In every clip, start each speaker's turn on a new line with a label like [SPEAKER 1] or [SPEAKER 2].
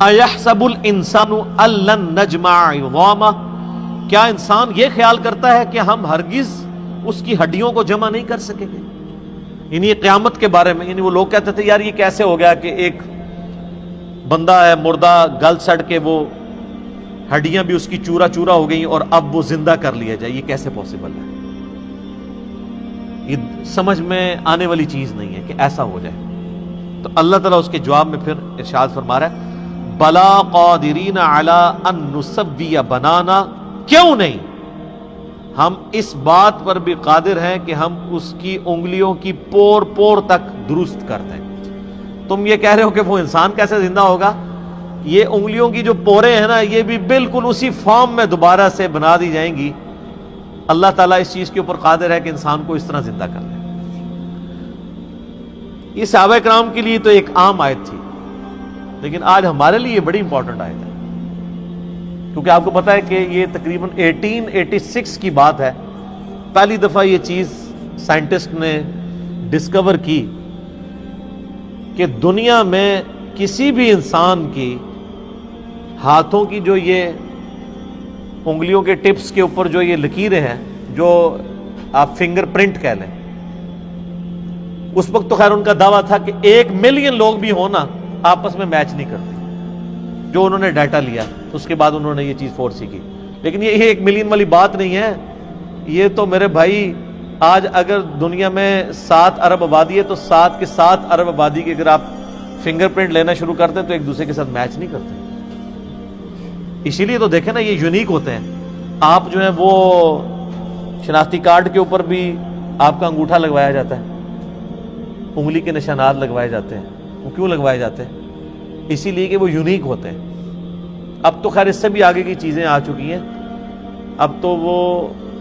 [SPEAKER 1] اَيَحْسَبُ الْإِنسَانُ أَلَّن نَّجْمَعَ عِظَامَهُ، کیا انسان یہ خیال کرتا ہے کہ ہم ہرگز اس کی ہڈیوں کو جمع نہیں کر سکیں گے؟ یعنی قیامت کے بارے میں، یعنی وہ لوگ کہتے تھے یار یہ کیسے ہو گیا کہ ایک بندہ ہے مردہ گل سڑ کے وہ ہڈیاں بھی اس کی چورا چورا ہو گئیں اور اب وہ زندہ کر لیا جائے، یہ کیسے پاسبل ہے؟ یہ سمجھ میں آنے والی چیز نہیں ہے کہ ایسا ہو جائے۔ تو اللہ تعالیٰ اس کے جواب میں پھر ارشاد فرما رہا ہے بلا قادرین علی ان نسوی بنانا، کیوں نہیں، ہم اس بات پر بھی قادر ہیں کہ ہم اس کی انگلیوں کی پور پور تک درست کر دیں۔ تم یہ کہہ رہے ہو کہ وہ انسان کیسے زندہ ہوگا؟ یہ انگلیوں کی جو پوریں ہیں نا، یہ بھی بالکل اسی فارم میں دوبارہ سے بنا دی جائیں گی۔ اللہ تعالیٰ اس چیز کے اوپر قادر ہے کہ انسان کو اس طرح زندہ کر لے۔ یہ صحابہ کرام کے لیے تو ایک عام آیت تھی، لیکن آج ہمارے لیے یہ بڑی امپورٹنٹ آیت ہے، کیونکہ آپ کو پتا ہے کہ یہ تقریباً 1886 کی بات ہے، پہلی دفعہ یہ چیز سائنٹسٹ نے ڈسکور کی کہ دنیا میں کسی بھی انسان کی ہاتھوں کی جو یہ انگلیوں کے ٹپس کے اوپر جو یہ لکیریں ہیں، جو آپ فنگر پرنٹ کہہ لیں، اس وقت تو خیر ان کا دعویٰ تھا کہ 1 ملین لوگ بھی ہونا آپس میں میچ نہیں کرتے، جو انہوں نے ڈیٹا لیا اس کے بعد انہوں نے یہ چیز فورس کی۔ لیکن یہ 1 ملین والی بات نہیں ہے، یہ تو میرے بھائی آج اگر دنیا میں 7 ارب آبادی ہے تو 7 کے 7 ارب آبادی کے اگر آپ فنگر پرنٹ لینا شروع کرتے ہیں تو ایک دوسرے کے ساتھ میچ نہیں کرتے۔ اسی لیے تو دیکھیں نا یہ یونیک ہوتے ہیں۔ آپ جو ہیں وہ شناختی کارڈ کے اوپر بھی آپ کا انگوٹھا لگوایا جاتا ہے، انگلی کے نشانات لگوائے جاتے ہیں۔ وہ کیوں لگوائے جاتے ہیں؟ اسی لیے کہ وہ یونیک ہوتے ہیں۔ اب تو خیر اس سے بھی آگے کی چیزیں آ چکی ہیں، اب تو وہ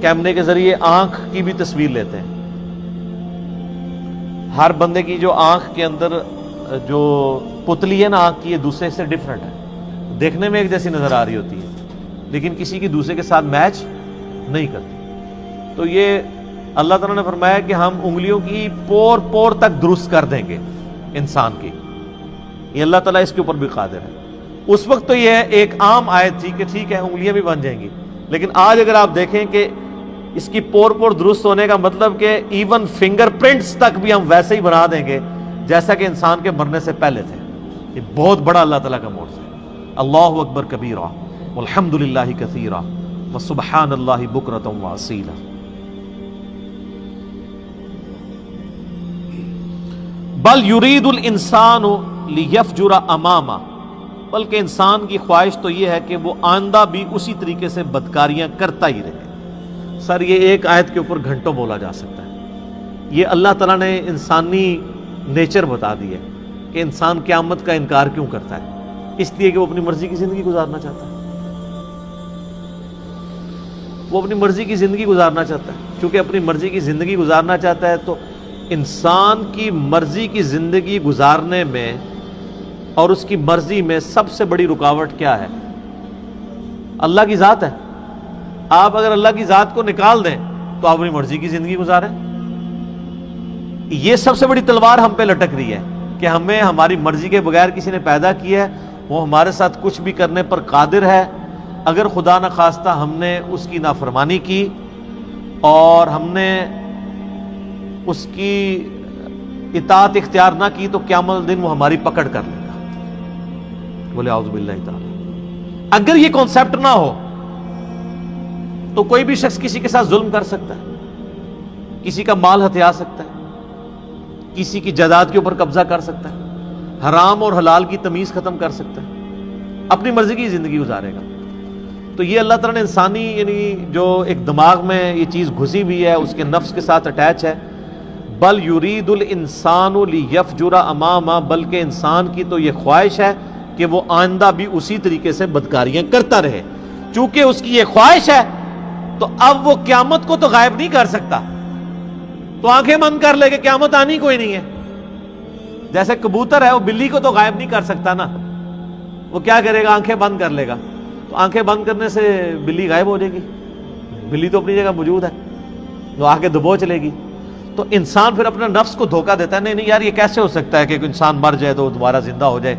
[SPEAKER 1] کیمرے کے ذریعے آنکھ کی بھی تصویر لیتے ہیں۔ ہر بندے کی جو آنکھ کے اندر جو پتلی ہے نا آنکھ کی، یہ دوسرے سے ڈیفرنٹ ہے، دیکھنے میں ایک جیسی نظر آ رہی ہوتی ہے لیکن کسی کی دوسرے کے ساتھ میچ نہیں کرتی۔ تو یہ اللہ تعالیٰ نے فرمایا کہ ہم انگلیوں کی پور پور تک درست کر دیں گے انسان کی، یہ اللہ تعالیٰ اس کے اوپر بھی قادر ہے۔ اس وقت تو یہ ایک عام آیت تھی کہ ٹھیک ہے انگلیاں بھی بن جائیں گی، لیکن آج اگر آپ دیکھیں کہ اس کی پور پور درست ہونے کا مطلب کہ ایون فنگر پرنٹس تک بھی ہم ویسے ہی بنا دیں گے جیسا کہ انسان کے مرنے سے پہلے تھے۔ یہ بہت بڑا اللہ تعالیٰ کا معجزہ ہے۔ اللہ اکبر کبیرہ والحمد للہ کثیرہ وسبحان اللہ بکرۃ واصیلہ۔ بل یرید الانسان لیفجر امامہ، بلکہ انسان کی خواہش تو یہ ہے کہ وہ آئندہ بھی اسی طریقے سے بدکاریاں کرتا ہی رہے۔ سر یہ ایک آیت کے اوپر گھنٹوں بولا جا سکتا ہے۔ یہ اللہ تعالیٰ نے انسانی نیچر بتا دی ہے کہ انسان قیامت کا انکار کیوں کرتا ہے، اس لیے کہ وہ اپنی مرضی کی زندگی گزارنا چاہتا ہے، وہ اپنی مرضی کی زندگی گزارنا چاہتا ہے۔ چونکہ اپنی مرضی کی زندگی گزارنا چاہتا ہے تو انسان کی مرضی کی زندگی گزارنے میں اور اس کی مرضی میں سب سے بڑی رکاوٹ کیا ہے؟ اللہ کی ذات ہے۔ آپ اگر اللہ کی ذات کو نکال دیں تو آپ اپنی مرضی کی زندگی گزاریں۔ یہ سب سے بڑی تلوار ہم پہ لٹک رہی ہے کہ ہمیں ہماری مرضی کے بغیر کسی نے پیدا کیا ہے، وہ ہمارے ساتھ کچھ بھی کرنے پر قادر ہے۔ اگر خدا نخواستہ ہم نے اس کی نافرمانی کی اور ہم نے اس کی اطاعت اختیار نہ کی تو قیامت الدن وہ ہماری پکڑ کر لے گا۔ بولے اعوذ باللہ تعالی۔ اگر یہ کانسیپٹ نہ ہو تو کوئی بھی شخص کسی کے ساتھ ظلم کر سکتا ہے، کسی کا مال ہتھیا سکتا ہے، کسی کی جائیداد کے اوپر قبضہ کر سکتا ہے، حرام اور حلال کی تمیز ختم کر سکتا ہے، اپنی مرضی کی زندگی گزارے گا۔ تو یہ اللہ تعالیٰ نے انسانی یعنی جو ایک دماغ میں یہ چیز گھسی ہوئی ہے، اس کے نفس کے ساتھ اٹیچ ہے۔ بل یرید الانسان لیفجر امامہ، بلکہ انسان کی تو یہ خواہش ہے کہ وہ آئندہ بھی اسی طریقے سے بدکاریاں کرتا رہے۔ چونکہ اس کی یہ خواہش ہے تو اب وہ قیامت کو تو غائب نہیں کر سکتا، تو آنکھیں بند کر لے کہ قیامت آنی کوئی نہیں ہے۔ جیسے کبوتر ہے وہ بلی کو تو غائب نہیں کر سکتا نا، وہ کیا کرے گا؟ آنکھیں بند کر لے گا۔ تو آنکھیں بند کرنے سے بلی غائب ہو جائے گی؟ بلی تو اپنی جگہ موجود ہے، وہ آگے دبوچ لے گی۔ تو انسان پھر اپنے نفس کو دھوکہ دیتا ہے، نہیں نہیں یار یہ کیسے ہو سکتا ہے کہ کوئی انسان مر جائے تو دوبارہ زندہ ہو جائے۔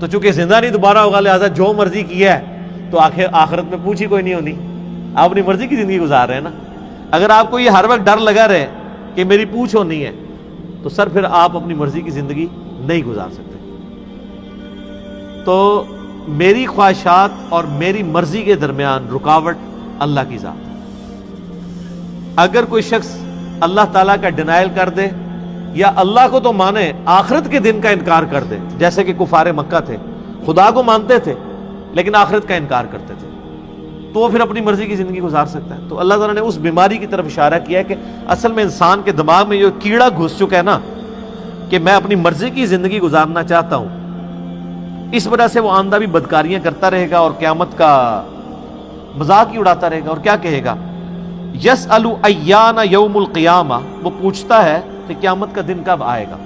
[SPEAKER 1] تو چونکہ زندہ نہیں دوبارہ ہوگا، لہٰذا جو مرضی کیا ہے تو آخرت میں پوچھ ہی کوئی نہیں ہونی، آپ اپنی مرضی کی زندگی گزار رہے ہیں نا۔ اگر آپ کو یہ ہر وقت ڈر لگا رہے کہ میری پوچھ ہونی ہے تو سر پھر آپ اپنی مرضی کی زندگی نہیں گزار سکتے۔ تو میری خواہشات اور میری مرضی کے درمیان رکاوٹ اللہ کی ذات ہے۔ اگر کوئی شخص اللہ تعالیٰ کا ڈینائل کر دے یا اللہ کو تو مانے آخرت کے دن کا انکار کر دے، جیسے کہ کفار مکہ تھے، خدا کو مانتے تھے لیکن آخرت کا انکار کرتے تھے، تو وہ پھر اپنی مرضی کی زندگی گزار سکتا ہے۔ تو اللہ تعالیٰ نے اس بیماری کی طرف اشارہ کیا ہے کہ اصل میں انسان کے دماغ میں یہ کیڑا گھس چکا ہے نا کہ میں اپنی مرضی کی زندگی گزارنا چاہتا ہوں، اس وجہ سے وہ آندہ بھی بدکاریاں کرتا رہے گا اور قیامت کا مذاق ہی اڑاتا رہے گا، اور کیا کہے گا؟ یسأل ایان یوم القیامہ، وہ پوچھتا ہے کہ قیامت کا دن کب آئے گا۔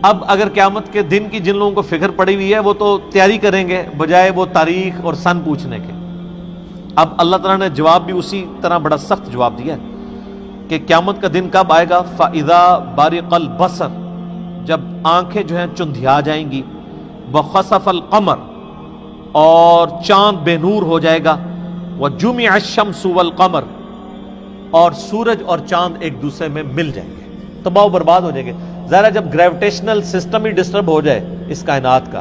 [SPEAKER 1] اب اگر قیامت کے دن کی جن لوگوں کو فکر پڑی ہوئی ہے وہ تو تیاری کریں گے بجائے وہ تاریخ اور سن پوچھنے کے۔ اب اللہ تعالیٰ نے جواب بھی اسی طرح بڑا سخت جواب دیا ہے کہ قیامت کا دن کب آئے گا؟ فَإِذَا بَرِقَ الْبَصَرُ، جب آنکھیں جو ہیں چندھیا جائیں گی، وَخَسَفَ الْقَمَرُ، اور چاند بے نور ہو جائے گا، وَجُمِعَ الشَّمْسُ وَالْقَمَرُ، اور سورج اور چاند ایک دوسرے میں مل جائیں گے، تباہ و برباد ہو جائیں گے۔ ظاہر جب گریویٹیشنل سسٹم ہی ڈسٹرب ہو جائے اس کائنات کا،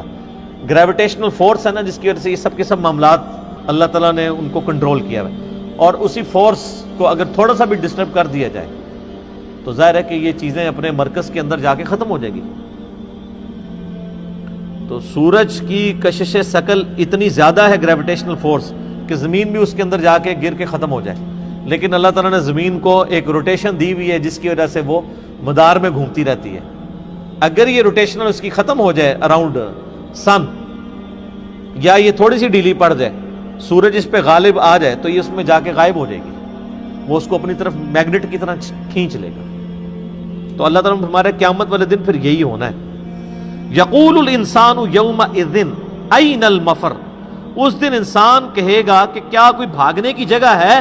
[SPEAKER 1] گریویٹیشنل فورس ہے نا جس کی وجہ سے یہ سب کے سب معاملات اللہ تعالیٰ نے ان کو کنٹرول کیا ہے، اور اسی فورس کو اگر تھوڑا سا بھی ڈسٹرب کر دیا جائے تو ظاہر ہے کہ یہ چیزیں اپنے مرکز کے اندر جا کے ختم ہو جائے گی۔ تو سورج کی کشش ثقل اتنی زیادہ ہے گریویٹیشنل فورس کہ زمین بھی اس کے اندر جا کے گر کے ختم ہو جائے، لیکن اللہ تعالیٰ نے زمین کو ایک روٹیشن دی ہوئی ہے جس کی وجہ سے وہ مدار میں گھومتی رہتی ہے۔ اگر یہ روٹیشنل اس کی ختم ہو جائے اراؤنڈ سن، یا یہ تھوڑی سی ڈھیلی پڑ جائے، سورج اس پہ غالب آ جائے تو یہ اس میں جا کے غائب ہو جائے گی، وہ اس کو اپنی طرف میگنیٹ کی طرح کھینچ لے گا۔ تو اللہ تعالیٰ نے ہمارے قیامت والے دن پھر یہی ہونا ہے۔ یقول الانسان یومئذ این المفر، اس دن انسان کہے گا کہ کیا کوئی بھاگنے کی جگہ ہے،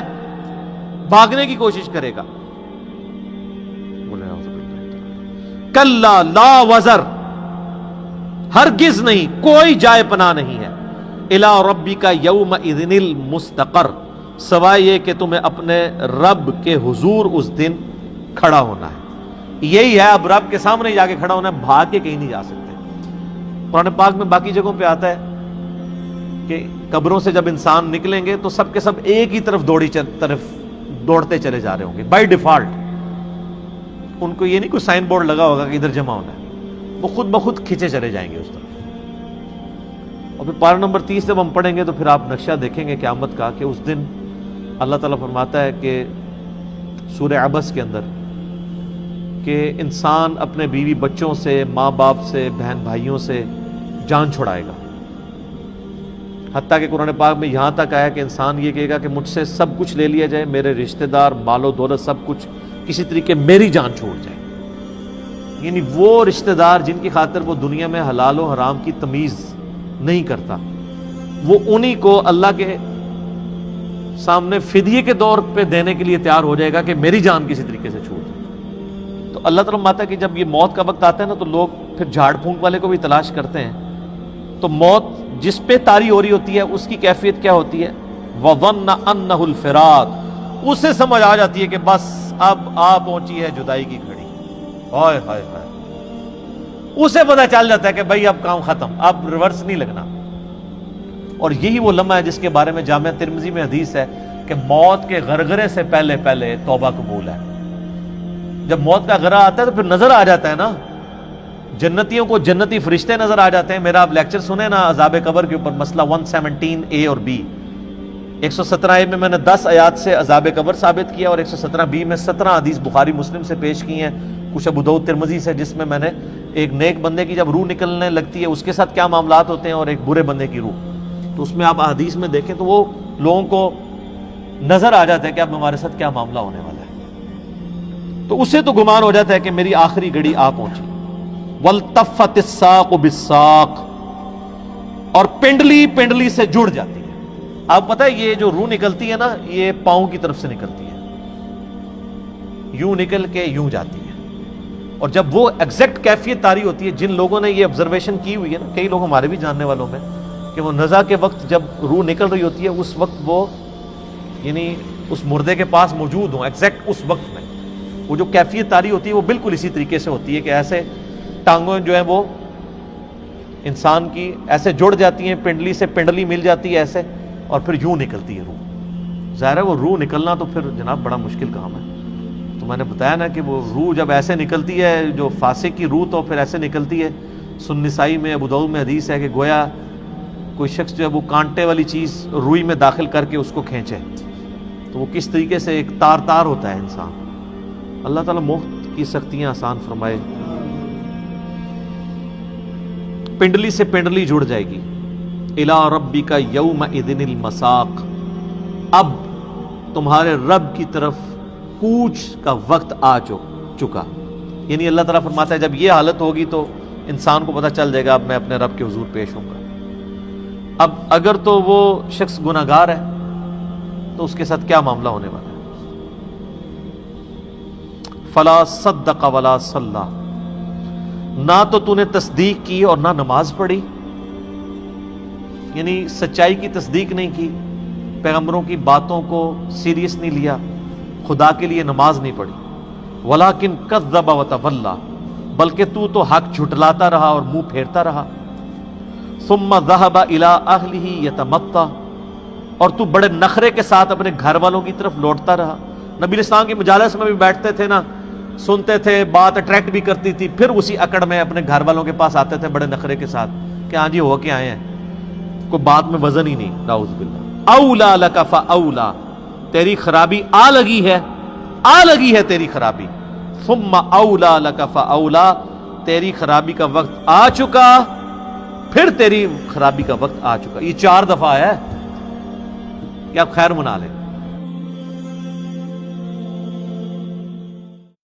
[SPEAKER 1] بھاگنے کی کوشش کرے گا۔ کلا لا وزر، ہرگز نہیں، کوئی جائے پناہ نہیں ہے، الی ربک یومئذ المستقر، سوائے یہ کہ تمہیں اپنے رب کے حضور اس دن کھڑا ہونا ہے۔ یہی ہے، اب رب کے سامنے جا کے کھڑا ہونا ہے، بھاگ کے کہیں نہیں جا سکتے۔ قرآن پاک میں باقی جگہوں پہ آتا ہے کہ قبروں سے جب انسان نکلیں گے تو سب کے سب ایک ہی طرف دوڑتے چلے جا رہے ہوں گے بائی ڈیفالٹ۔ ان کو یہ نہیں کوئی سائن بورڈ لگا ہوگا کہ ادھر جمع ہونا ہے، وہ خود بخود کھینچے چلے جائیں گے اس طرف۔ اور پھر پارہ نمبر 30 جب ہم پڑھیں گے تو پھر آپ نقشہ دیکھیں گے قیامت کا کہ اس دن اللہ تعالیٰ فرماتا ہے کہ سورہ عبس کے اندر کہ انسان اپنے بیوی بچوں سے، ماں باپ سے، بہن بھائیوں سے جان چھڑائے گا، حتیٰ کہ قرآن پاک میں یہاں تک آیا کہ انسان یہ کہے گا کہ مجھ سے سب کچھ لے لیا جائے، میرے رشتہ دار، مال و دولت، سب کچھ، کسی طریقے میری جان چھوڑ جائے۔ یعنی وہ رشتہ دار جن کی خاطر وہ دنیا میں حلال و حرام کی تمیز نہیں کرتا، وہ انہی کو اللہ کے سامنے فدیے کے طور پہ دینے کے لیے تیار ہو جائے گا کہ میری جان کسی طریقے سے چھوڑ جائے۔ تو اللہ تعالیٰ ماتا کہ جب یہ موت کا وقت آتا ہے نا تو لوگ پھر جھاڑ پھونک والے کو بھی تلاش کرتے ہیں، تو موت جس پہ طاری ہو رہی ہوتی ہے اس کی کیفیت کیا ہوتی ہے؟ وَظَنَّ أَنَّهُ الْفِرَاقُ، اسے سمجھ آ جاتی ہے کہ بس اب آ پہنچی ہے جدائی کی گھڑی، ہائے ہائے ہائے، اسے پتہ چل جاتا ہے کہ بھائی اب کام ختم، اب ریورس نہیں لگنا۔ اور یہی وہ لمحہ ہے جس کے بارے میں جامعہ ترمذی میں حدیث ہے کہ موت کے غرغرے سے پہلے پہلے توبہ قبول ہے۔ جب موت کا غرہ آتا ہے تو پھر نظر آ جاتا ہے نا، جنتیوں کو جنتی فرشتے نظر آ جاتے ہیں۔ میرا آپ لیکچر سنیں نا عذاب قبر کے اوپر، مسئلہ 117A اور B، 117A میں نے 10 آیات سے عذاب قبر ثابت کیا، اور 117B میں 17 حدیث بخاری مسلم سے پیش کی ہیں، کچھ ابو داؤد ترمذی سے، جس میں نے ایک نیک بندے کی جب روح نکلنے لگتی ہے اس کے ساتھ کیا معاملات ہوتے ہیں، اور ایک برے بندے کی روح، تو اس میں آپ حدیث میں دیکھیں تو وہ لوگوں کو نظر آ جاتا ہے کہ اب ہمارے ساتھ کیا معاملہ ہونے والا ہے۔ تو اسے تو گمان ہو جاتا ہے کہ میری آخری گھڑی آ پہنچی۔ وَالْتَفَّتِ السَّاقُ بِالسَّاقِ، اور پنڈلی پنڈلی سے جڑ جاتی ہے۔ آپ پتہ ہے یہ جو روح نکلتی ہے نا یہ پاؤں کی طرف سے نکلتی ہے، یوں نکل کے یوں جاتی ہے، اور جب وہ ایگزیکٹ کیفیت طاری ہوتی ہے، جن لوگوں نے یہ آبزرویشن کی ہوئی ہے نا، کئی لوگ ہمارے بھی جاننے والوں میں، کہ وہ نزع کے وقت جب روح نکل رہی ہوتی ہے اس وقت وہ یعنی اس مردے کے پاس موجود ہوں ایگزیکٹ اس وقت میں، وہ جو کیفیت طاری ہوتی ہے وہ بالکل اسی طریقے سے ہوتی ہے کہ ایسے ٹانگوں جو ہیں وہ انسان کی ایسے جڑ جاتی ہیں، پنڈلی سے پنڈلی مل جاتی ہے ایسے، اور پھر یوں نکلتی ہے روح۔ ظاہر ہے وہ روح نکلنا تو پھر جناب بڑا مشکل کام ہے، تو میں نے بتایا نا کہ وہ روح جب ایسے نکلتی ہے، جو فاسق کی روح تو پھر ایسے نکلتی ہے۔ سنن نسائی میں، ابو داؤد میں حدیث ہے کہ گویا کوئی شخص جو ہے وہ کانٹے والی چیز روئی میں داخل کر کے اس کو کھینچے، تو وہ کس طریقے سے ایک تار تار ہوتا ہے انسان۔ اللہ تعالیٰ موت کی سختیاں آسان فرمائے۔ پنڈلی سے پنڈلی جڑ جائے گی۔ الی ربک یومئذ المساق، اب تمہارے رب کی طرف کوچ کا وقت آ چکا، یعنی اللہ تعالیٰ فرماتا ہے جب یہ حالت ہوگی تو انسان کو پتہ چل جائے گا اب میں اپنے رب کے حضور پیش ہوں گا۔ اب اگر تو وہ شخص گناہگار ہے تو اس کے ساتھ کیا معاملہ ہونے والا ہے؟ فلا صدق ولا صلی، نہ تو نے تصدیق کی اور نہ نماز پڑھی، یعنی سچائی کی تصدیق نہیں کی، پیغمبروں کی باتوں کو سیریس نہیں لیا، خدا کے لیے نماز نہیں پڑھی۔ ولیکن کذب وتولی، بلکہ تو حق جھٹلاتا رہا اور منہ پھیرتا رہا۔ ثم ذهب الى اهله يتمطى، اور تو بڑے نخرے کے ساتھ اپنے گھر والوں کی طرف لوٹتا رہا۔ نبی اسلام کی مجالس میں بھی بیٹھتے تھے نا، سنتے تھے، بات اٹریکٹ بھی کرتی تھی، پھر اسی اکڑ میں اپنے گھر والوں کے پاس آتے تھے بڑے نخرے کے ساتھ کہ ہاں جی ہو کے آئے ہیں، کوئی بات میں وزن ہی نہیں۔ نعوذ باللہ۔ اولا لک فاولا، تیری خرابی آ لگی ہے تیری خرابی۔ ثم اولا لک فاولا، تیری خرابی کا وقت آ چکا، پھر تیری خرابی کا وقت آ چکا۔ یہ 4 دفعہ ہے کہ آپ خیر منا لیں۔